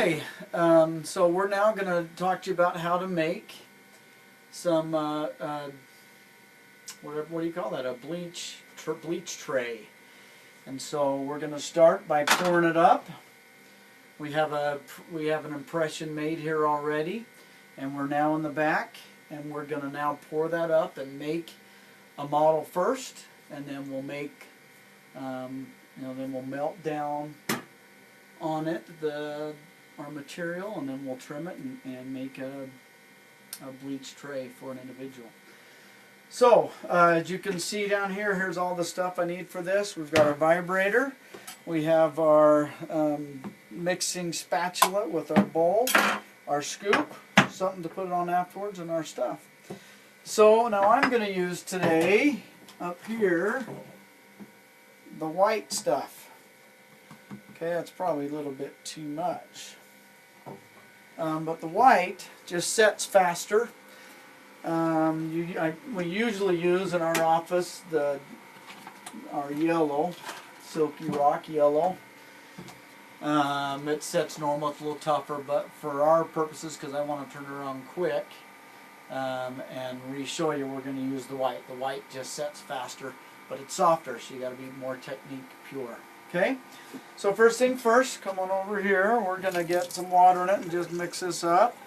Okay, so we're now going to talk to you about how to make some, what do you call that, a bleach tray. And so we're going to start by pouring it up. We have an impression made here already, and we're now in the back, and we're going to now pour that up and make a model first, and then we'll make, then we'll melt down on it our material, and then we'll trim it and make a bleach tray for an individual. So as you can see down here, here's all the stuff I need for this. We've got our vibrator, we have our mixing spatula with our bowl, our scoop, something to put it on afterwards, and our stuff. So now I'm going to use today up here the white stuff. Okay, that's probably a little bit too much. But the white just sets faster. We usually use in our office our yellow, Silky Rock yellow. It sets normal, it's a little tougher, but for our purposes, because I want to turn it around quick and re-show you, we're going to use the white. The white just sets faster, but it's softer, so you got to be more technique pure. Okay, so first thing first, come on over here. We're going to get some water in it and just mix this up.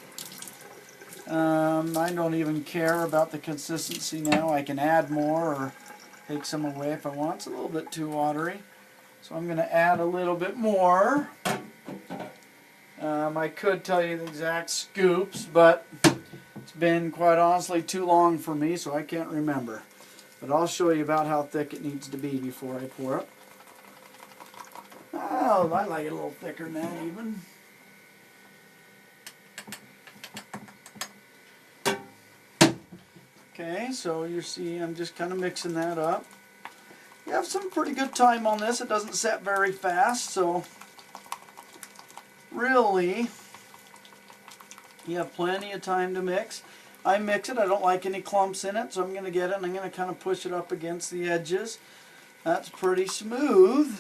I don't even care about the consistency now. I can add more or take some away if I want. It's a little bit too watery, so I'm going to add a little bit more. I could tell you the exact scoops, but it's been quite honestly too long for me, so I can't remember. But I'll show you about how thick it needs to be before I pour it. Oh, I like it a little thicker than that even. Okay, so you see I'm just kind of mixing that up. You have some pretty good time on this. It doesn't set very fast, so really you have plenty of time to mix. I mix it. I don't like any clumps in it, so I'm going to get it and I'm going to kind of push it up against the edges. That's pretty smooth.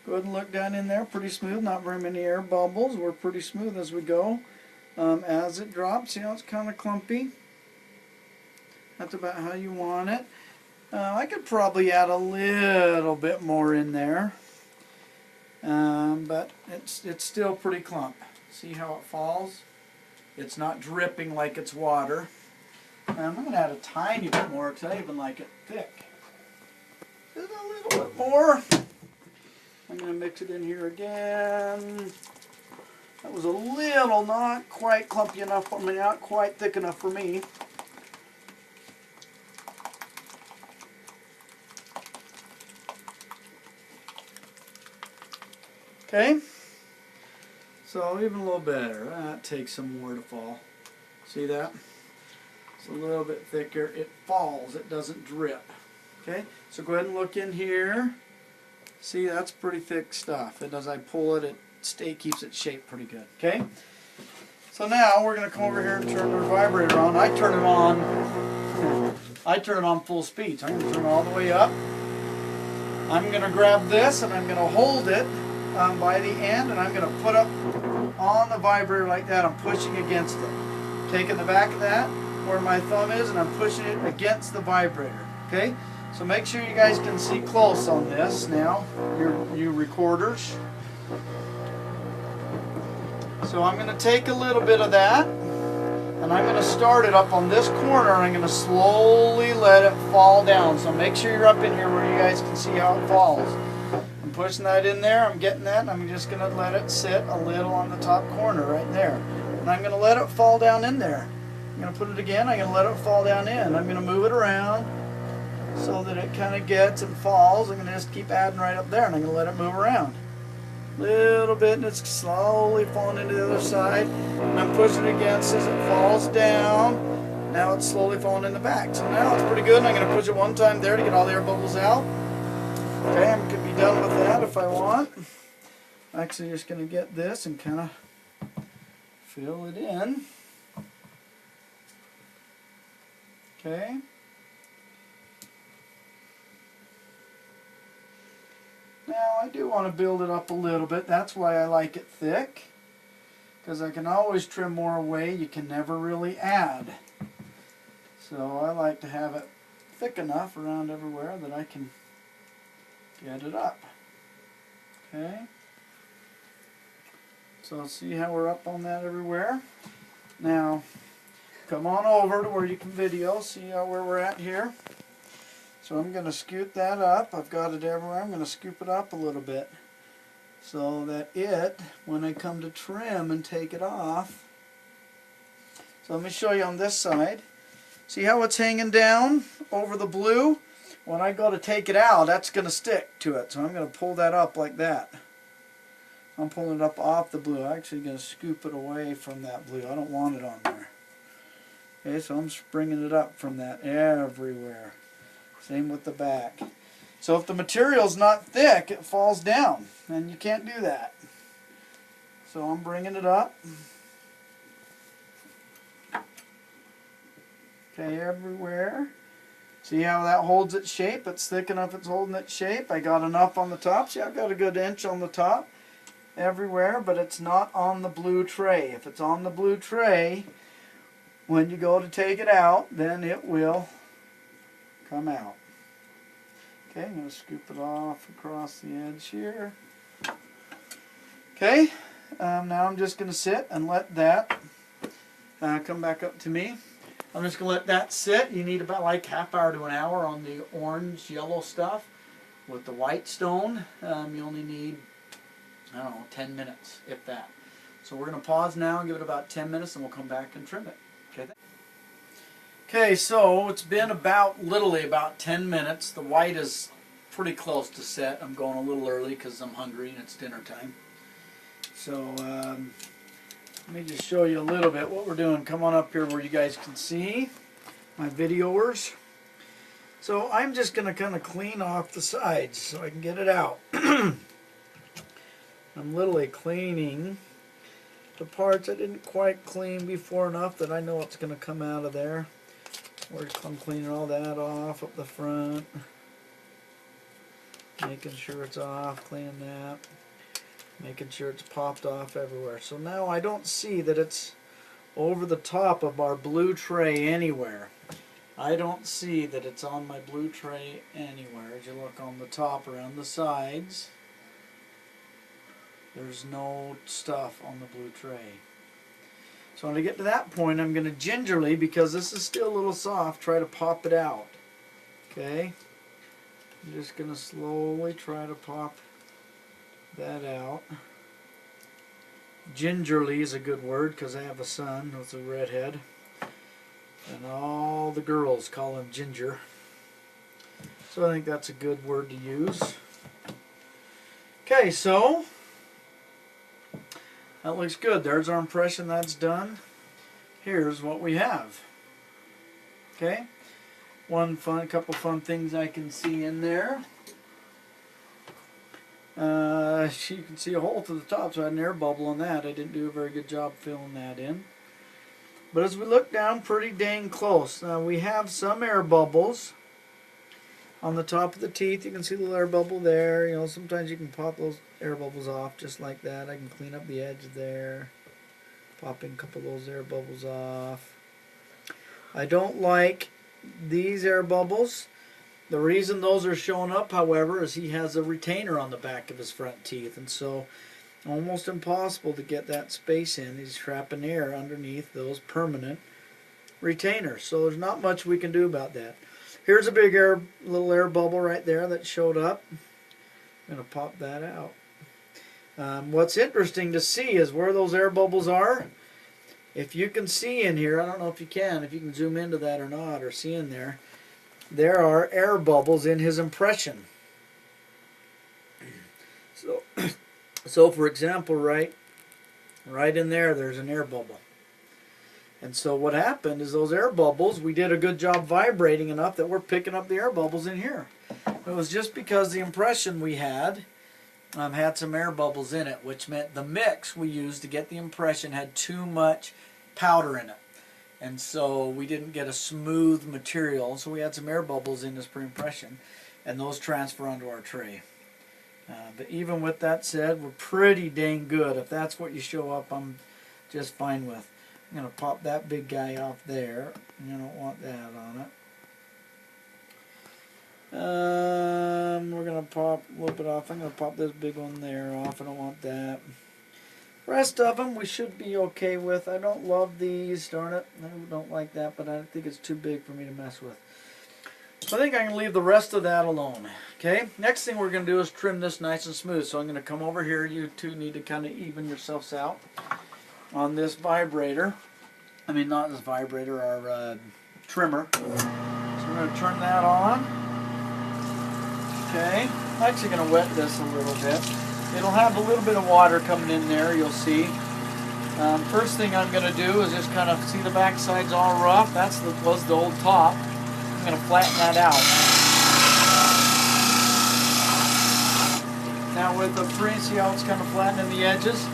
Go ahead and look down in there, pretty smooth, not very many air bubbles. We're pretty smooth as we go. As it drops, it's kind of clumpy. That's about how you want it. I could probably add a little bit more in there, but it's still pretty clump. See how it falls? It's not dripping like it's water. I'm going to add a tiny bit more because I even like it thick. Just a little bit more. I'm going to mix it in here again. That was a little not quite clumpy enough for me, not quite thick enough for me. Okay, so even a little better. That takes some more to fall. See that? It's a little bit thicker. It falls, it doesn't drip. Okay, so go ahead and look in here. See, that's pretty thick stuff. As I pull it, it keeps its shape pretty good. Okay? So now we're going to come over here and turn our vibrator on. I turn it on full speed. So I'm going to turn it all the way up. I'm going to grab this and I'm going to hold it by the end, and I'm going to put up on the vibrator like that. I'm pushing against it. Taking the back of that where my thumb is, and I'm pushing it against the vibrator. Okay? So make sure you guys can see close on this now, you recorders. So I'm going to take a little bit of that, and I'm going to start it up on this corner, and I'm going to slowly let it fall down. So make sure you're up in here where you guys can see how it falls. I'm pushing that in there, I'm getting that, and I'm just going to let it sit a little on the top corner right there. And I'm going to let it fall down in there. I'm going to put it again, I'm going to let it fall down in. I'm going to move it around so that it kind of gets and falls. I'm going to just keep adding right up there, and I'm going to let it move around a little bit, and it's slowly falling into the other side. And I'm pushing it against as it falls down. Now it's slowly falling in the back. So now it's pretty good, and I'm going to push it one time there to get all the air bubbles out. Okay, I could be done with that if I want. I'm actually just going to get this and kind of fill it in. Okay. Now I do want to build it up a little bit. That's why I like it thick. because I can always trim more away. You can never really add. So I like to have it thick enough around everywhere that I can get it up. Okay. So see how we're up on that everywhere? Now, come on over to where you can video, see where we're at here. So I'm going to scoot that up. I've got it everywhere. I'm going to scoop it up a little bit so that when I come to trim and take it off. So let me show you on this side. See how it's hanging down over the blue? When I go to take it out, that's going to stick to it. So I'm going to pull that up like that. I'm pulling it up off the blue. I'm actually going to scoop it away from that blue. I don't want it on there. Okay, so I'm bringing it up from that everywhere. Same with the back. So if the material's not thick, it falls down, and you can't do that. So I'm bringing it up. Okay, everywhere. See how that holds its shape? It's thick enough it's holding its shape. I got enough on the top. See, I've got a good inch on the top everywhere, but it's not on the blue tray. If it's on the blue tray, when you go to take it out, then it will come out. Okay, I'm going to scoop it off across the edge here. Okay, now I'm just going to sit and let that come back up to me. I'm just going to let that sit. You need about like half hour to an hour on the orange yellow stuff. With the white stone, you only need, I don't know, 10 minutes, if that. So we're going to pause now and give it about 10 minutes and we'll come back and trim it. Okay. Okay, so it's been literally about 10 minutes. The white is pretty close to set. I'm going a little early because I'm hungry and it's dinner time. So let me just show you a little bit what we're doing. Come on up here where you guys can see my videoers. So I'm just going to kind of clean off the sides so I can get it out. I'm literally cleaning the parts I didn't quite clean before enough that I know it's going to come out of there. I'm cleaning all that off up the front. Making sure it's off, cleaning that. Making sure it's popped off everywhere. So now I don't see that it's over the top of our blue tray anywhere. I don't see that it's on my blue tray anywhere. As you look on the top around the sides, there's no stuff on the blue tray. So when I get to that point, I'm going to gingerly, because this is still a little soft, try to pop it out. Okay? I'm just going to slowly try to pop that out. Gingerly is a good word because I have a son with a redhead. And all the girls call him Ginger. So I think that's a good word to use. Okay, so that looks good. There's our impression. That's done. Here's what we have. Okay, couple fun things I can see in there. You can see a hole to the top, so I had an air bubble on that. I didn't do a very good job filling that in. But as we look down, pretty dang close. Now we have some air bubbles on the top of the teeth. You can see the little air bubble there. You know, sometimes you can pop those air bubbles off just like that. I can clean up the edge there. Popping a couple of those air bubbles off. I don't like these air bubbles. The reason those are showing up, however, is he has a retainer on the back of his front teeth, and so almost impossible to get that space in. He's trapping air underneath those permanent retainers. So there's not much we can do about that. Here's a big little air bubble right there that showed up. I'm going to pop that out. What's interesting to see is where those air bubbles are. If you can see in here, I don't know if you can zoom into that or not, or see in there, there are air bubbles in his impression. So for example, right in there, there's an air bubble. And so what happened is those air bubbles, we did a good job vibrating enough that we're picking up the air bubbles in here. It was just because the impression we had some air bubbles in it, which meant the mix we used to get the impression had too much powder in it. And so we didn't get a smooth material, so we had some air bubbles in this pre-impression, and those transfer onto our tray. But even with that said, we're pretty dang good. If that's what you show up, I'm just fine with. I'm going to pop that big guy off there. You don't want that on it. We're going to pop a little bit off. I'm going to pop this big one there off. I don't want that. Rest of them we should be okay with. I don't love these, darn it. I don't like that, but I think it's too big for me to mess with. So I think I can leave the rest of that alone. Okay, next thing we're going to do is trim this nice and smooth. So I'm going to come over here. You two need to kind of even yourselves out on this vibrator. I mean, not this vibrator, our trimmer. So we're going to turn that on. Okay, I'm actually going to wet this a little bit. It'll have a little bit of water coming in there, you'll see. First thing I'm going to do is just kind of see the back side's all rough. Was the old top. I'm going to flatten that out. Now with the free, see how it's kind of flattening the edges?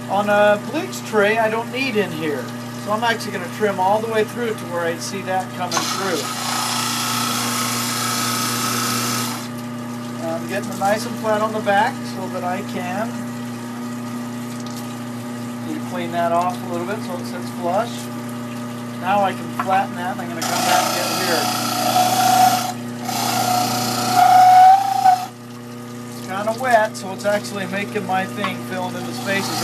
On a bleach tray, I don't need in here. So I'm actually going to trim all the way through to where I see that coming through. I'm getting it nice and flat on the back so that I can need to clean that off a little bit so it sits flush. Now I can flatten that and I'm going to come back and get here. It's kind of wet, so it's actually making my thing filling in the spaces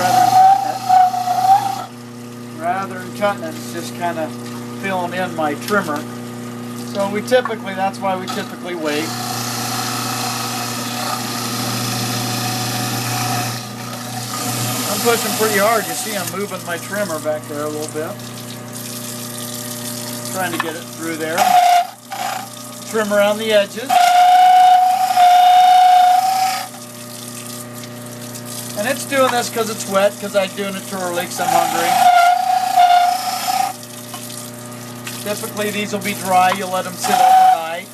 rather than cutting it. It's just kind of filling in my trimmer. So that's why we typically wait. I'm pushing pretty hard. You see I'm moving my trimmer back there a little bit. Trying to get it through there. Trim around the edges. And it's doing this because it's wet, because I'm doing it too early because I'm hungry. Typically these will be dry. You'll let them sit overnight.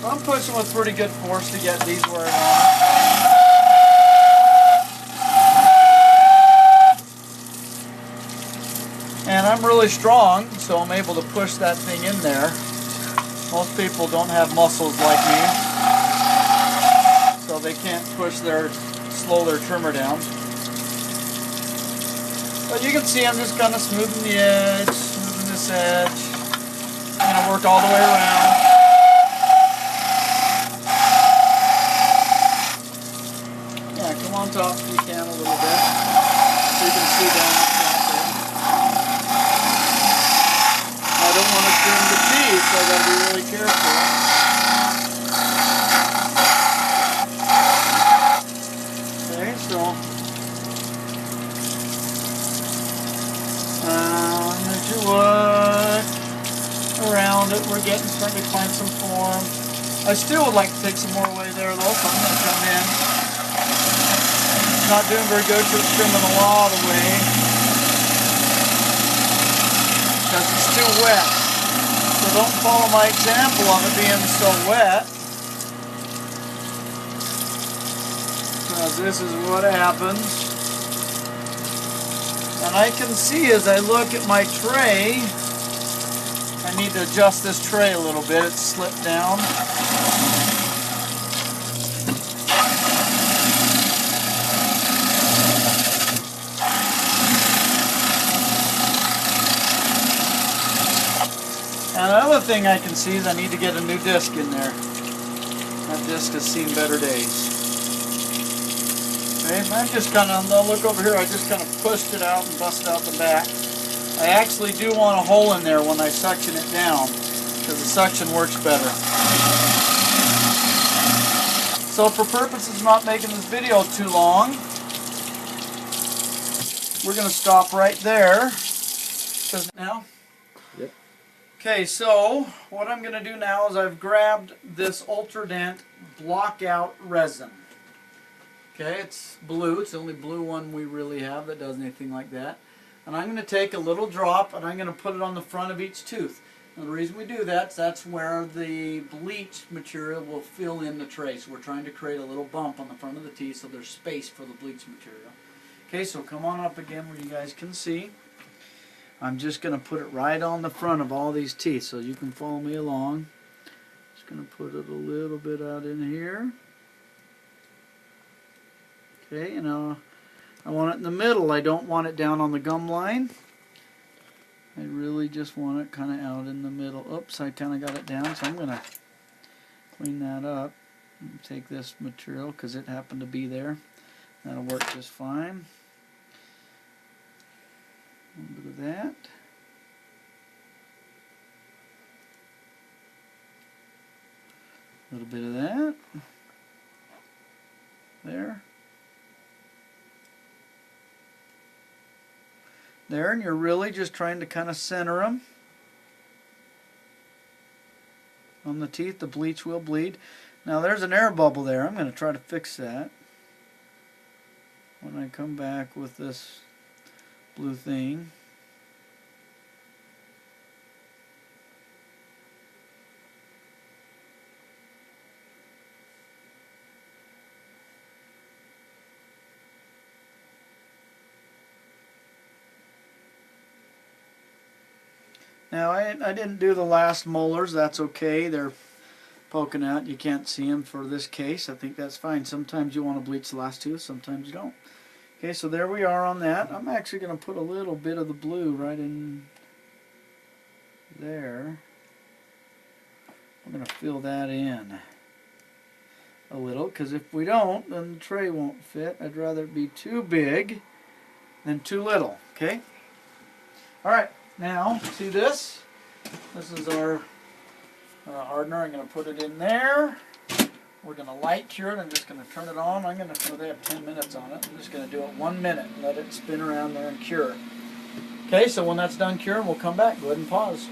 So I'm pushing with pretty good force to get these where I want it. And I'm really strong, so I'm able to push that thing in there. Most people don't have muscles like me, so they can't slow their trimmer down. But you can see I'm just kind of smoothing the edge, smoothing this edge. I'm going to work all the way around. Yeah, come on top if you can a little bit, so you can see down the top there. I don't want to trim the teeth, so I've got to be really careful. Okay, so as you look around it, we're starting to find some form. I still would like to take some more away there though, so I'm going to come in. Not doing very good because it's trimming a lot away. Because it's too wet. So don't follow my example of it being so wet. Because this is what happens. And I can see as I look at my tray, I need to adjust this tray a little bit. It's slipped down. And another thing I can see is I need to get a new disc in there. That disc has seen better days. Okay, I'm just kind of, look over here, I just kind of pushed it out and busted out the back. I actually do want a hole in there when I suction it down, because the suction works better. So for purposes of not making this video too long, we're going to stop right there. Now? Yep. Okay, so what I'm going to do now is I've grabbed this Ultradent block-out resin. Okay, it's blue. It's the only blue one we really have that does anything like that. And I'm going to take a little drop and I'm going to put it on the front of each tooth. And the reason we do that is that's where the bleach material will fill in the tray. So we're trying to create a little bump on the front of the teeth so there's space for the bleach material. Okay, so come on up again where you guys can see. I'm just going to put it right on the front of all these teeth so you can follow me along. Just going to put it a little bit out in here. Okay, and I want it in the middle. I don't want it down on the gum line. I really just want it kind of out in the middle. Oops, I kind of got it down, so I'm going to clean that up. Take this material because it happened to be there. That'll work just fine. A little bit of that. A little bit of that. There. There, and you're really just trying to kind of center them on the teeth. The bleach will bleed. Now there's an air bubble there. I'm going to try to fix that when I come back with this blue thing. Now I didn't do the last molars. That's okay. They're poking out. You can't see them for this case. I think that's fine. Sometimes you want to bleach the last two, sometimes you don't. Okay, so there we are on that. I'm actually going to put a little bit of the blue right in there. I'm going to fill that in a little, because if we don't, then the tray won't fit. I'd rather it be too big than too little. Okay? Alright, now, see this? This is our hardener. I'm going to put it in there. We're going to light cure it. I'm just going to turn it on. I'm going to, they have 10 minutes on it. I'm just going to do it 1 minute and let it spin around there and cure. Okay, so when that's done curing, we'll come back. Go ahead and pause.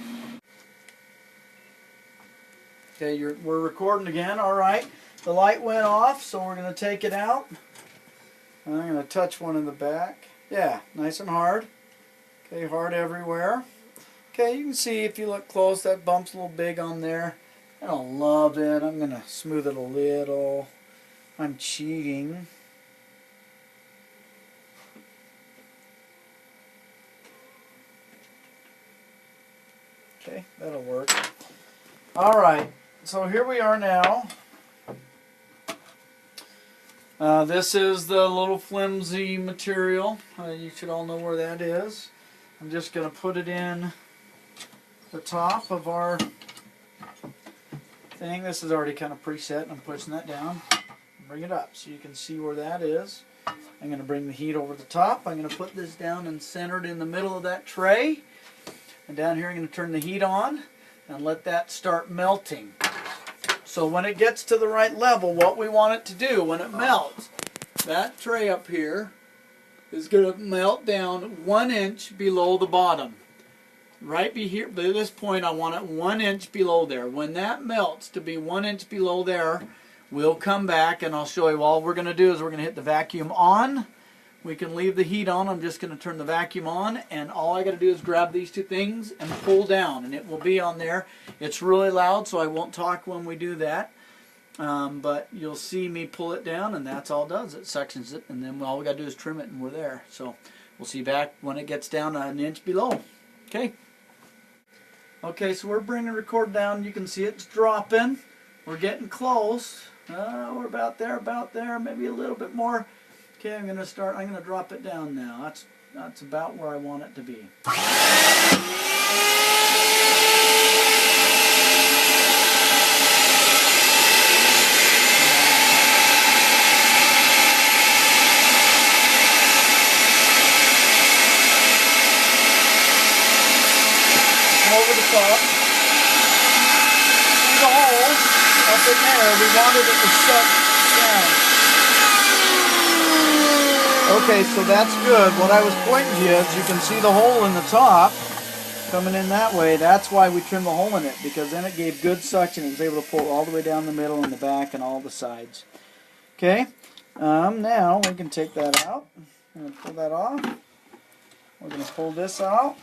Okay, we're recording again. All right, the light went off, so we're going to take it out. I'm going to touch one in the back. Yeah, nice and hard. Okay, hard everywhere. Okay, you can see if you look close, that bump's a little big on there. I don't love it. I'm going to smooth it a little. I'm cheating. Okay, that'll work. Alright, so here we are now. This is the little flimsy material. You should all know where that is. I'm just going to put it in the top of our thing. This is already kind of preset. I'm pushing that down. Bring it up so you can see where that is. I'm going to bring the heat over the top. I'm going to put this down and center it in the middle of that tray. And down here I'm going to turn the heat on and let that start melting. So when it gets to the right level, what we want it to do when it melts, that tray up here is going to melt down 1 inch below the bottom. Right here, by this point, I want it 1 inch below there. When that melts to be 1 inch below there, we'll come back and I'll show you. All we're going to do is we're going to hit the vacuum on. We can leave the heat on. I'm just going to turn the vacuum on, and all I got to do is grab these two things and pull down, and it will be on there. It's really loud, so I won't talk when we do that. But you'll see me pull it down, and that's all it does. It suctions it, and then all we got to do is trim it, and we're there. So we'll see you back when it gets down 1 inch below. Okay. Okay, so we're bringing the record down. You can see it's dropping. We're getting close. We're about there, maybe a little bit more. Okay, I'm going to drop it down now. That's about where I want it to be. Over the top. See the hole up in there. We wanted it to shut down. Okay, so that's good. What I was pointing to you is you can see the hole in the top coming in that way. That's why we trimmed the hole in it, because then it gave good suction. It was able to pull all the way down the middle and the back and all the sides. Okay, now we can take that out. I'm going to pull that off. We're going to pull this out.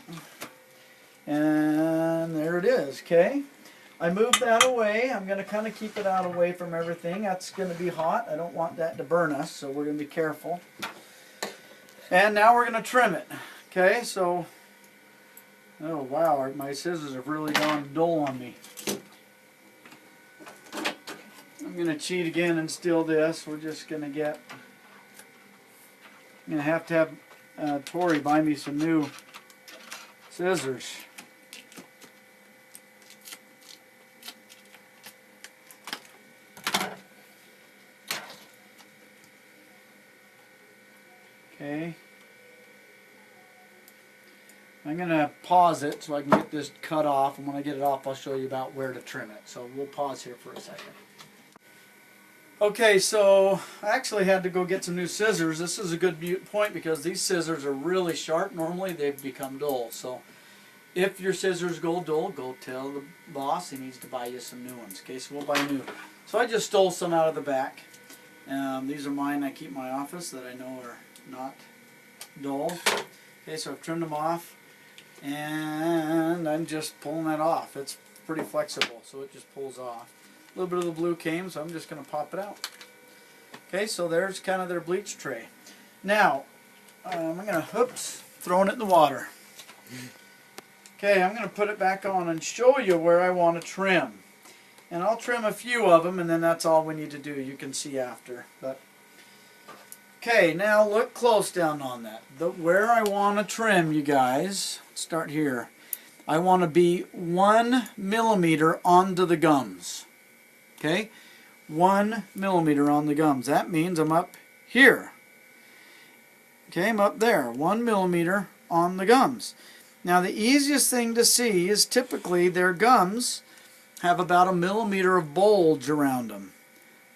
And there it is, okay? I moved that away. I'm going to kind of keep it out away from everything. That's going to be hot. I don't want that to burn us, so we're going to be careful. And now we're going to trim it. Okay, so, oh wow, my scissors have really gone dull on me. I'm going to cheat again and steal this. We're just going to get I'm going to have Tori buy me some new scissors. Okay. I'm going to pause it so I can get this cut off, and when I get it off I'll show you about where to trim it. So we'll pause here for a second. Okay, so I actually had to go get some new scissors. This is a good point because these scissors are really sharp. Normally they've become dull. So if your scissors go dull, go tell the boss he needs to buy you some new ones. Okay, so we'll buy new. So I just stole some out of the back. These are mine. I keep in my office that I know are not dull. Okay, so I've trimmed them off, and I'm just pulling that off. It's pretty flexible, so it just pulls off. A little bit of the blue came, so I'm just going to pop it out. Okay, so there's kind of their bleach tray. Now, I'm going to, throwing it in the water. Okay, I'm going to put it back on and show you where I want to trim. And I'll trim a few of them, and then that's all we need to do. You can see after. But okay, now look close down on that. Where I want to trim, you guys, let's start here. I want to be 1 millimeter onto the gums. Okay, 1 millimeter on the gums. That means I'm up here. Okay, I'm up there, 1 millimeter on the gums. Now the easiest thing to see is typically their gums have about 1 millimeter of bulge around them.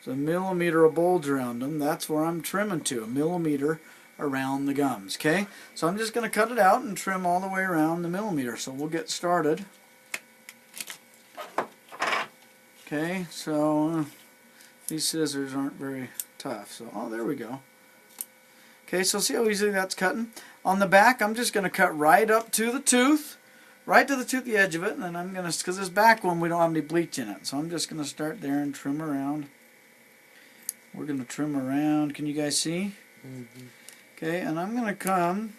So 1 millimeter of bulge around them, that's where I'm trimming to, 1 millimeter around the gums. Okay, so I'm just going to cut it out and trim all the way around the millimeter. So we'll get started. Okay, so these scissors aren't very tough. So, oh, there we go. Okay, so see how easily that's cutting? On the back, I'm just going to cut right up to the tooth, the edge of it, and then I'm going to, because this back one, we don't have any bleach in it. So I'm just going to start there and trim around. We're going to trim around. Can you guys see? Mm-hmm. Okay, and I'm going to come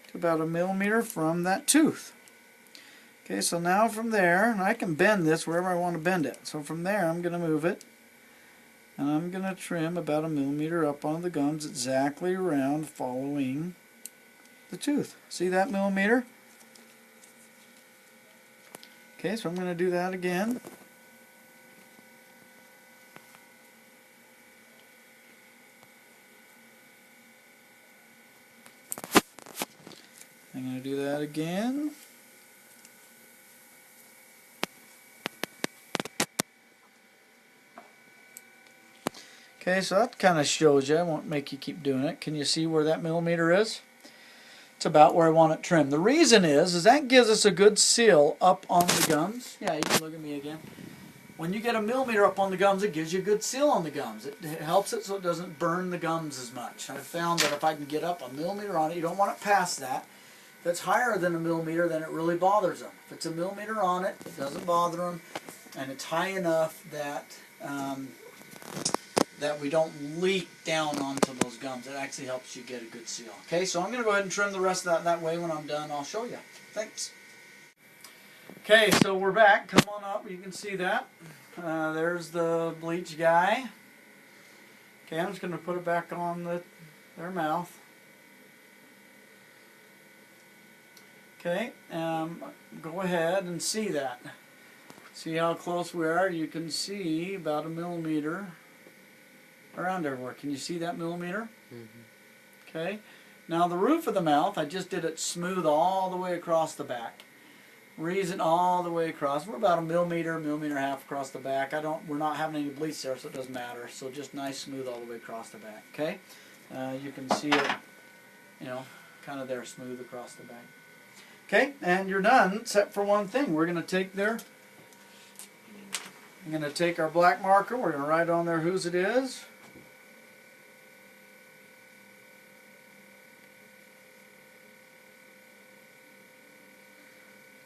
to about 1 millimeter from that tooth. Okay, so now from there, and I can bend this wherever I want to bend it. So from there, I'm going to move it, and I'm going to trim about 1 millimeter up on the gums, exactly around following the tooth. See that millimeter? Okay, so I'm going to do that again. I'm going to do that again. Okay, so that kind of shows you. I won't make you keep doing it. Can you see where that millimeter is? It's about where I want it trimmed. The reason is that gives us a good seal up on the gums. Yeah, you can look at me again. When you get 1 millimeter up on the gums, it gives you a good seal on the gums. It helps it so it doesn't burn the gums as much. I've found that if I can get up 1 millimeter on it, you don't want it past that. If it's higher than 1 millimeter, then it really bothers them. If it's 1 millimeter on it, it doesn't bother them, and it's high enough that that we don't leak down onto those gums. It actually helps you get a good seal. Okay, so I'm going to go ahead and trim the rest of that way. When I'm done, I'll show you. Thanks. Okay, so we're back. Come on up. You can see that. There's the bleach guy. Okay, I'm just going to put it back on their mouth. Okay, go ahead and see that. See how close we are? You can see about 1 millimeter around everywhere. Can you see that millimeter? Mm-hmm. Okay. Now the roof of the mouth, I just did it smooth all the way across the back. Reason all the way across. We're about 1 millimeter, 1.5 millimeters across the back. We're not having any bleach there, so it doesn't matter. So just nice smooth all the way across the back. Okay. You can see it, kind of there, smooth across the back. Okay, and you're done, except for one thing. We're going to I'm going to take our black marker. We're going to write on there whose it is.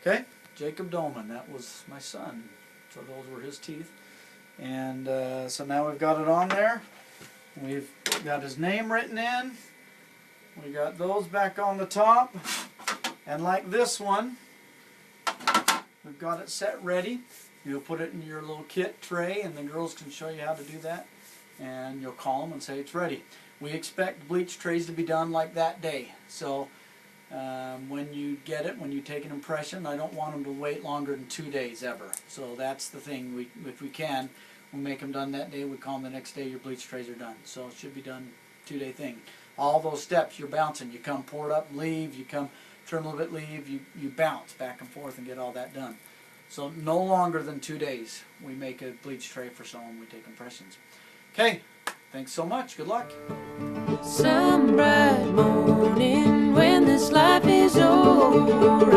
Okay, Jacob Doman. That was my son. So those were his teeth. And so now we've got it on there. We've got his name written in. We got those back on the top. And like this one, we've got it set ready. You'll put it in your little kit tray, and the girls can show you how to do that. And you'll call them and say it's ready. we expect bleach trays to be done like that day. So when you get it, when you take an impression, I don't want them to wait longer than 2 days ever. So that's the thing. If we can, we'll make them done that day. We call them the next day, your bleach trays are done. So it should be done 2-day thing. All those steps, you're bouncing. You come, pour it up, leave. You come, trim a little bit, leave. You bounce back and forth and get all that done. So no longer than 2 days we make a bleach tray for someone. We take impressions. Okay, thanks so much. Good luck. Some bright morning when this life is alright.